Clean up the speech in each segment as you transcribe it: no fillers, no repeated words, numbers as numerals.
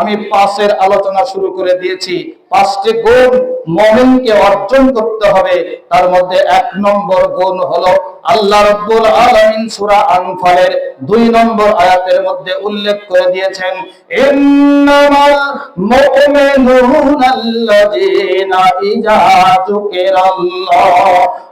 আমি 5 আলোচনা শুরু করে দিয়েছি। 5টি গুণ মুমিনকে অর্জন করতে হবে। তার মধ্যে 1 নম্বর গুণ হলো আল্লাহ রাব্বুল আলামিন সূরা আনফালের 2 নম্বর আয়াতের মধ্যে উল্লেখ করে দিয়েছেন, ইন্নামাল মুমিনুনা আল্লাযীনা ইযা যুকিরাল্লাহ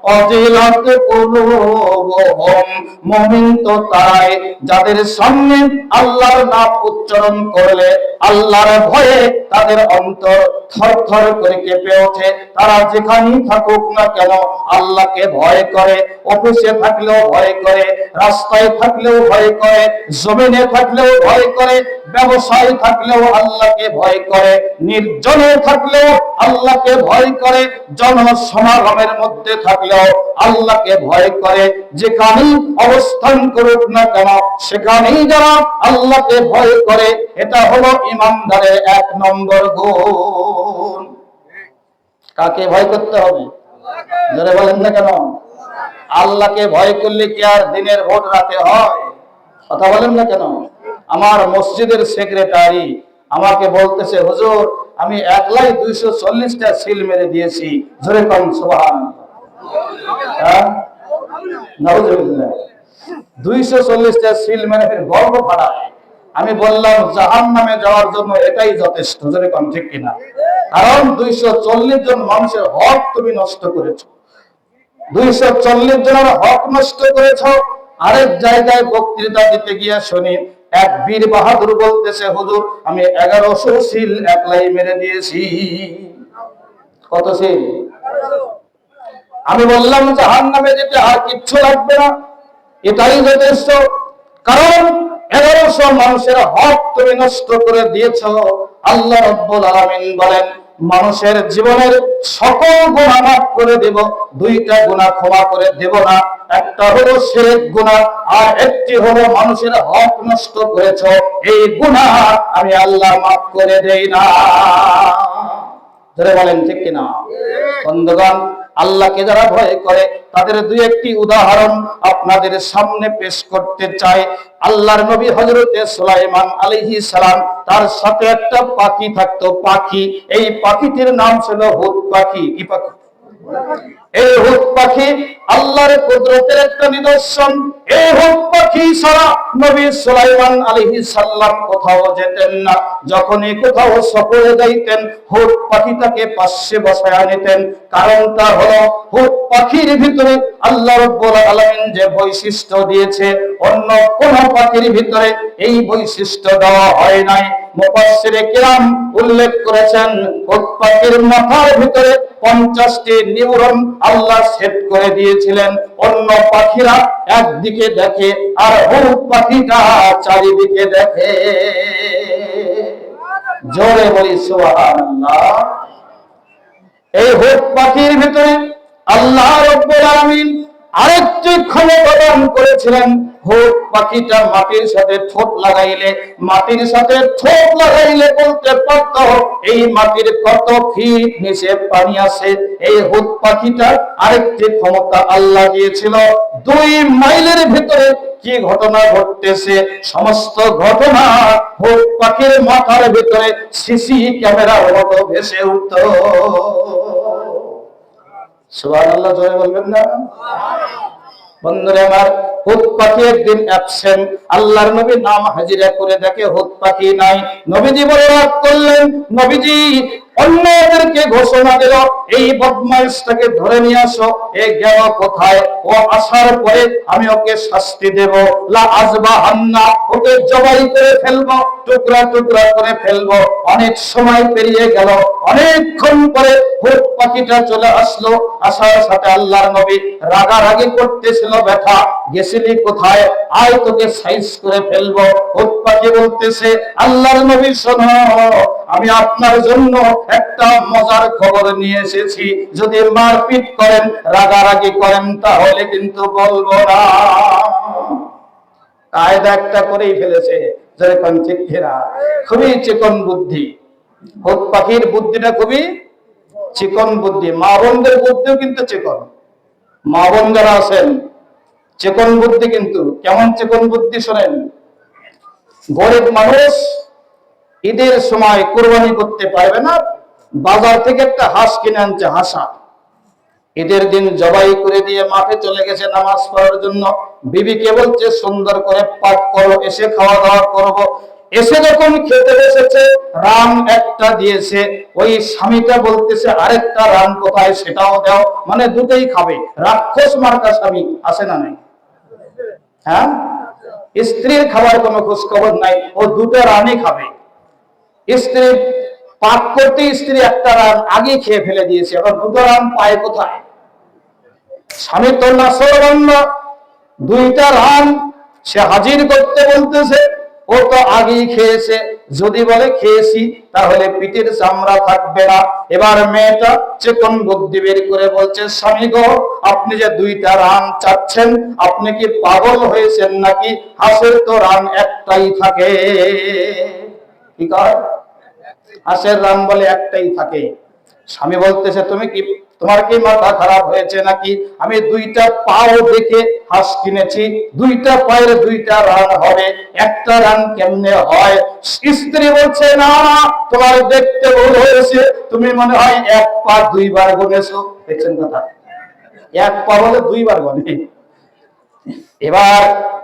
ওয়াজিলাত কুলুবুহুম। মুমিন তো তারাই যাদের সামনে আল্লাহর নাম উচ্চারণ করলে আল্লাহর ভয়ে তাদের অন্তর থরথর করে কেঁপে ওঠে। তারা যেখানেই থাকুক না কেন আল্লাহকে ভয় করে। অফিসে থাকলেও ভয় করে, রাস্তায় থাকলেও ভয় করে, জমিনে থাকলেও ভয় করে, ব্যবসায় থাকলেও আল্লাহকে ভয় করে, নির্জনে থাকলেও আল্লাহকে ভয় করে, জনসমাগমের মধ্যে থাকলেও আল্লাহকে ভয় করে। যেখানেই অবস্থান করুক না কেন সেখানেই যারা আল্লাহকে ভয় করে, এটা হলো ঈমানদারের 1 নম্বর গুণ। কাকে ভয় করতে হবে? জোরে বলেন না কেন? আল্লাহকে ভয় করলে কি আর দিনের ভোট রাতে হয়? কথা বলেন না কেন? আমার মসজিদের সেক্রেটারি আমাকে বলতেছে, হুজুর আমি একলাই 240টা সিল মেরে দিয়েছি। জোরে কোন সুবহানাল্লাহ। 240টা সিল মেরে গর্ব ফাড়ায়। আমি বললাম জাহান্নামে যাওয়ার জন্য এটাই যথেষ্ট। জোরে কোন ঠিক কিনা? কারণ 240 জন মানুষের হক তুমি নষ্ট করেছো। 240 জনের হক নষ্ট করেছো। আরেক জায়গায় বক্তৃতা দিতে গিয়ে শুনি এক বীর বাহাদুর বলতেছে, হুজুর আমি 1100 সিল একলাই মেরে দিয়েছি। কত সিল? আমি বললাম জাহান্নামে যেতে আর কিচ্ছু লাগবে না, এটাই যথেষ্ট। কারণ 1100 মানুষের হক তুমি নষ্ট করে দিয়েছো। আল্লাহ রাব্বুল আলামিন বলেন মানুষের জীবনের সকল গুনাহ মাফ করে দেব, 2টা গুনাহ ক্ষমা করে দেব না। একটা হলো শিরক গুনাহ আর একটি হলো মানুষের হক নষ্ট করেছো, এই গুনাহ আমি আল্লাহ মাফ করে দেই না। ধরে বলেন ঠিক কিনা? বন্ধুগণ, আল্লাহকে যারা ভয় করে তাদের 2-1টি উদাহরণ আপনাদের সামনে পেশ করতে চাই। আল্লাহর নবী হযরতে সুলাইমান আলাইহিস সালাম, তার সাথে একটা পাখি থাকতো। পাখি, এই পাখিটির নাম ছিল হুদ পাখি। কি পাখি? এই হুদ পাখি আল্লাহর কুদরতের একটা নিদর্শন। এই হুদ পাখি ছাড়া নবী সুলাইমান আলাইহিস সালাম কোথাও যেতেন না। যখনই কোথাও সফরে যাইতেন হুদ পাখিটাকে পাশে বসায় নিতেন। কারণটা হলো হুদ পাখির ভিতরে আল্লাহ রাব্বুল আলামিন যে বৈশিষ্ট্য দিয়েছে অন্য কোন পাখির ভিতরে এই বৈশিষ্ট্য দেওয়া হয় নাই। মুফাসসিরে কিরাম উল্লেখ করেছেন হুদ পাখির মাথার ভিতরে 50টি নিউরন আল্লাহ সেট করে দিয়েছিলেন। অন্য পাখিরা একদিকে দেখে আর হুদ পাখিটা চারিদিকে দেখে। জোরে বলি সুবহানাল্লাহ। এই হুদ পাখির ভিতরে আল্লাহ রাব্বুল আলামিন আরেকটি ক্ষমতা দান করেছিলেন। হুদ পাখিটা মাটির সাথে ঠোঁট লাগাইলে বলতে পারত এই মাটির কত ফিট নিচে পানি আছে। এই হুদ পাখিটার আরেকটি ক্ষমতা আল্লাহ দিয়েছিল, 2 মাইলের ভিতরে কি ঘটনা ঘটতেছে সমস্ত ঘটনা হুদ পাখির মাথার ভিতরে সিসি ক্যামেরার মতো ভেসে উঠত। সুবহানাল্লাহ, জোরে বলবেন না? বন্ধুরা আমার, হুদ পাখি একদিন অ্যাবসেন্ট। আল্লাহর নবী নাম হাজিরা করে দেখে হুদ পাখি নাই। নবীজি বলে রাগ করলেন। নবীজি অন্যদেরকে ঘোষণা দিল, এই বদমাইশটাকে ধরে নিয়ে আসো। এ গেল কোথায়? ও আসার পরে আমি ওকে শাস্তি দেব। লা আযবাহান্না, ওকে জবাই করে ফেলবো, টুকরা টুকরা করে ফেলবো। অনেক সময় পেরিয়ে গেল। অনেকক্ষণ পরে হুদ পাখিটা চলে আসলো। আসার সাথে আল্লাহর নবী রাগারাগি করতেছিল, ব্যথা গেছিলি কোথায়? আয় তোকে সাইজ করে ফেলবো। হুদ পাখি বলতেছে, আল্লাহর নবী শোনো, আমি আপনার জন্য একটা মজার খবর নিয়ে এসেছি। যদি মারপিট করেন, রাগারাগি করেন, তাহলে কিন্তু বলবো না। কায়দা একটা করেই ফেলেছে। যেরকম ঠিক ঘেরা, খুবই চিকন বুদ্ধি। হুদ পাখির বুদ্ধিটা খুবই চিকন বুদ্ধি। মা বোনদের বুদ্ধিও কিন্তু চিকন। মা বোন যারা আছেন, চিকন বুদ্ধি কিন্তু কেমন চিকন বুদ্ধি শোনেন। গরিব মানুষ ঈদের সময় কোরবানি করতে পারবে না, বাজার থেকে একটা হাঁস কিনে আনছে, হাসা ঈদের দিন জবাই করে দিয়ে মাঠে চলে গেছে নামাজ পড়ার জন্য। বিবিকে বলছে সুন্দর করে পাক করো, এসে খাওয়া দাওয়া করব। এসে যখন খেতে বসেছে, রান একটা দিয়েছে, ওই স্বামীটা বলতেছে আরেকটা রান কোথায়, সেটাও দাও, মানে দুটোই খাবে। রাক্ষস মার্কা স্বামী আছে না নাই? হ্যাঁ, স্ত্রীর খাবার কোনো খোঁজ খবর নাই, ও দুটো রানই খাবে। স্ত্রী পাক করতে স্ত্রী একটা রান আগে খেয়ে ফেলে দিয়েছে, এবার দুটো রান পায় কোথায়? স্বামী তো নাসরবন্ধ, দুইটা রান সে হাজির করতে বলতেছে, ও তো আগেই খেয়েছে। যদি বলে খেয়েছি, তাহলে পিঠের চামড়া থাকবে না। এবার মেয়েটা চেতন বুদ্ধি বের করে বলছে, স্বামী গো, আপনি যে দুইটা রান চাচ্ছেন, আপনি কি পাগল হয়েছেন নাকি? হাঁসের তো রান একটাই থাকে। কি কয়? হাঁসের রান বলে একটাই থাকে। স্বামী বলতেছে, তুমি কি, তোমার কি মাথা খারাপ হয়েছে নাকি? আমি দুইটা পাও দেখে হাঁস কিনেছি, দুইটা পায়ের দুইটা রান হবে, একটা রান কেমনে হয়? স্ত্রী বলছে, না না, তোমার দেখতে ভুল হয়েছে, তুমি মনে হয় এক পা দুইবার গুনেছো। দেখছেন কথা, এক পা বলে দুইবার গনে। এবার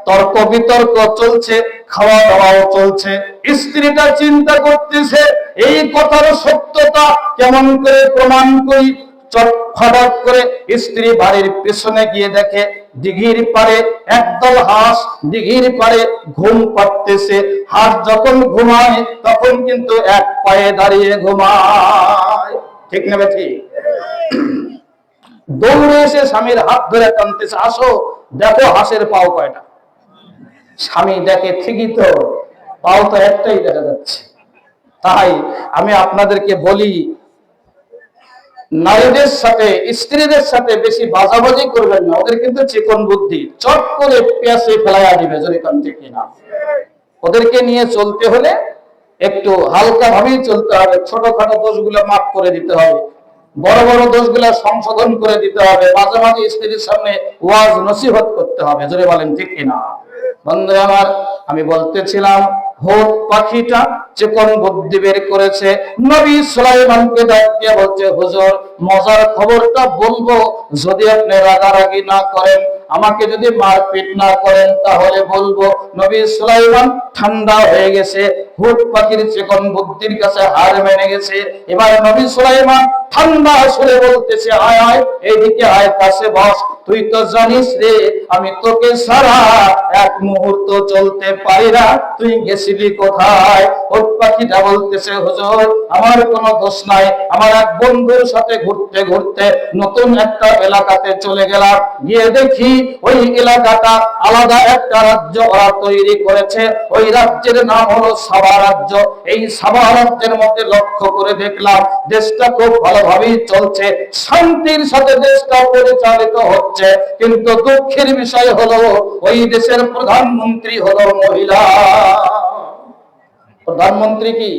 তর্ক বিতর্ক চলছে, খাওয়া দাওয়াও চলছে। স্ত্রীটা চিন্তা করতেছে, এই কথার সত্যতা কেমন করে প্রমাণ করি। চটফটাক করে স্ত্রী বাড়ির পেছনে গিয়ে দেখে দিঘির পারে একদল হাঁস দিঘির পারে ঘুম পাড়তেছে। হাঁস যখন ঘুমায় তখন কিন্তু এক পায়ে দাঁড়িয়ে ঘুমায়, ঠিক না ঠিক? দৌড়ে এসে স্বামীর হাত ধরে টানতেছে, আসো দেখো হাঁসের পাও কয়টা। স্বামী দেখে, ঠিকই তো, পাও তো একটাই দেখা যাচ্ছে। তাই আমি আপনাদেরকে বলি, নারীদের সাথে স্ত্রীদের সাথে বেশি বাজাবাজি করবেন না, ওদের কিন্তু চিকন বুদ্ধি, চট করে পেঁচে ফেলাইয়া দিবে, যদি কান ঠিক না। ওদেরকে নিয়ে চলতে হলে একটু হালকা ভাবেই চলতে হবে, ছোটখাটো দোষগুলো মাফ করে দিতে হবে, বড় বড় দোষগুলো সংশোধন করে দিতে হবে, মাঝে মাঝে স্ত্রীর সামনে ওয়াজ নসিহত করতে হবে, জোরে বলেন ঠিক কিনা? বন্ধু আমার, আমি বলতেছিলাম, হোত পাখিটা চিকন বুদ্ধি বের করেছে, নবী সুলাইমানকে ডাক দিয়ে বলছে, হুজুর মজার খবরটা বলবো, যদি আপনি রাগারাগি না করেন, আমাকে যদি মারপিট না করেন, তাহলে বলবো। নবী সুলাইমান ঠান্ডা হয়ে গেছে, হুট পাখির চিকন বুদ্ধির কাছে হার মেনে গেছে। এবার নবী সুলাইমান ঠান্ডা সুরে বলতেছে, আয় আয় এইদিকে আয়, কাছে বস, তুই তো জানিস রে, আমি তোকে ছাড়া এক মুহূর্ত চলতে পারি না, তুই গেছিলি কোথায়? হুট পাখিটা বলতেছে, হুজুর আমার কোনো দোষ নাই, আমার এক বন্ধুর সাথে ঘুরতে ঘুরতে নতুন একটা এলাকাতে চলে গেলাম, গিয়ে দেখি ওই এলাকাটা আলাদা একটা রাজ্য ওরা তৈরি করেছে, ওই রাজ্যের নাম হলো সাবা রাজ্য। এই সাবা রাজ্যের মধ্যে লক্ষ্য করে দেখলাম দেশটা খুব ভালোভাবেই চলছে, শান্তির সাথে দেশটা পরিচালিত হচ্ছে, কিন্তু দুঃখের বিষয় হলো ওই দেশের প্রধানমন্ত্রী হলো মহিলা। প্রধানমন্ত্রী কি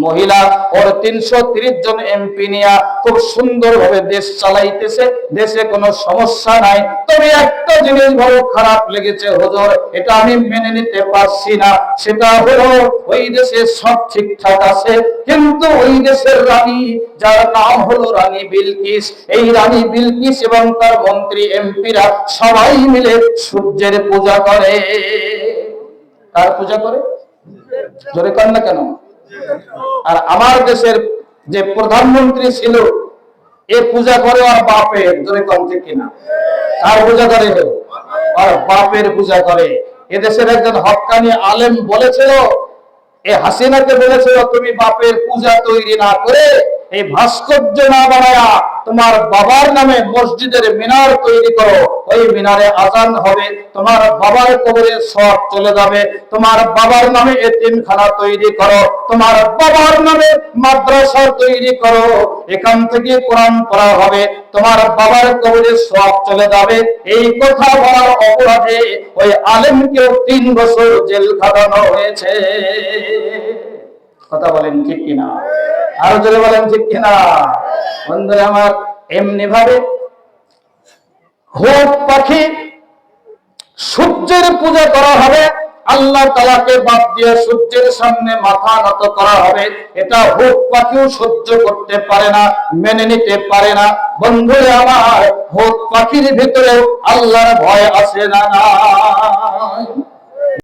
মহিলা, ওর 330 জন এমপি নিয়ে খুব সুন্দর ভাবে দেশ চালাইতেছে, দেশে কোনো সমস্যা নাই। তবে একটা জিনিস বড় খারাপ লেগেছে হুজুর, এটা আমি মেনে নিতে পারছি না, সেটা হলো ওই দেশে সব ঠিকঠাক আছে, কিন্তু ওই দেশের রানী, যার নাম হলো রানী বিলকিস, এই রানী বিলকিস এবং তার মন্ত্রী এমপিরা সবাই মিলে সূর্যের পূজা করে। কার পূজা করে? জোরে কর না কেন? আর আমার দেশের যে প্রধানমন্ত্রী ছিল, এ পূজা করে আর বাপের, জোরে কম ঠিক কিনা? কার পূজা করে? আর বাপের পূজা করে। এদেশের একজন হক্কানি আলেম বলেছিল, এ হাসিনাকে বলেছিল, তুমি বাপের পূজা তৈরি না করে এই ভাস্কর্য না বানায়া তোমার বাবার নামে মসজিদের মিনার তৈরি করো, ওই মিনারে আজান হবে, তোমার বাবার কবরে সওয়াব চলে যাবে, তোমার বাবার নামে এতিমখানা তৈরি করো, তোমার বাবার নামে মাদ্রাসা তৈরি করো, এখান থেকে কোরআন পড়া হবে, তোমার বাবার কবরে সওয়াব চলে যাবে। এই কথা বলার অপরাধে ওই আলেমকেও 3 বছর জেল খাটানো হয়েছে। কথা বলেন ঠিক কিনা? আরো জোরে বলেন ঠিক কিনা? বন্ধুরা আমার, এমনি ভাবে হোত পাখি সূর্যের পূজা করা হবে, আল্লাহ তাআলাকে বাদ দিয়ে সূর্যের সামনে মাথা নত করা হবে, এটা হুট পাখিও সহ্য করতে পারে না, মেনে নিতে পারে না। বন্ধুরে আমার, হুট পাখির ভিতরেও আল্লাহর ভয় আছে না নাই?